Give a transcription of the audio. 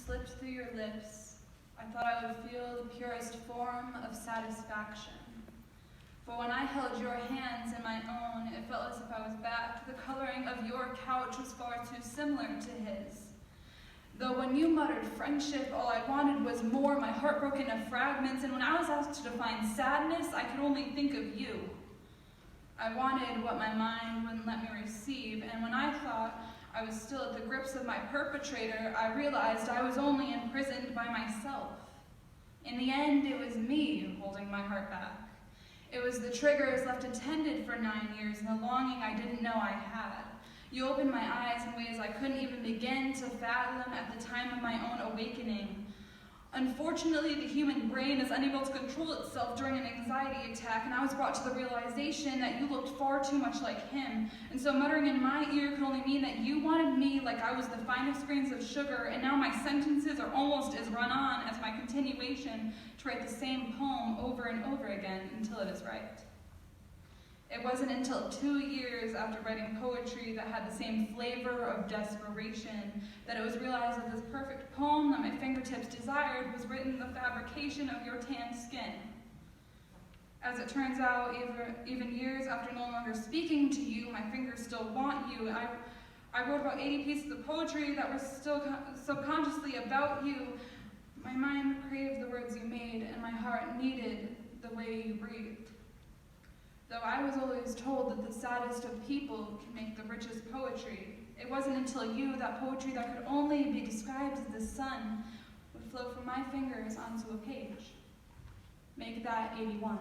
slipped through your lips, I thought I would feel the purest form of satisfaction. For when I held your hands in my own, it felt as if I was back. The coloring of your couch was far too similar to his. Though when you muttered friendship, all I wanted was more, my heart broke into fragments, and when I was asked to define sadness, I could only think of you. I wanted what my mind wouldn't let me receive, and when I thought I was still at the grips of my perpetrator, I realized I was only imprisoned by myself. In the end, it was me holding my heart back. It was the triggers left untended for 9 years and the longing I didn't know I had. You opened my eyes in ways I couldn't even begin to fathom at the time of my own awakening. Unfortunately, the human brain is unable to control itself during an anxiety attack, and I was brought to the realization that you looked far too much like him. And so muttering in my ear could only mean that you wanted me like I was the finest grains of sugar, and now my sentences are almost as run on as my continuation to write the same poem over and over again until it is right. It wasn't until 2 years after writing poetry that had the same flavor of desperation that it was realized that this perfect poem that my fingertips desired was written in the fabrication of your tanned skin. As it turns out, even years after no longer speaking to you, my fingers still want you. I wrote about 80 pieces of poetry that were still subconsciously about you. My mind craved the words you made, and my heart needed the way you breathed. Though I was always told that the saddest of people can make the richest poetry, it wasn't until you that poetry that could only be described as the sun would flow from my fingers onto a page. Make that 81.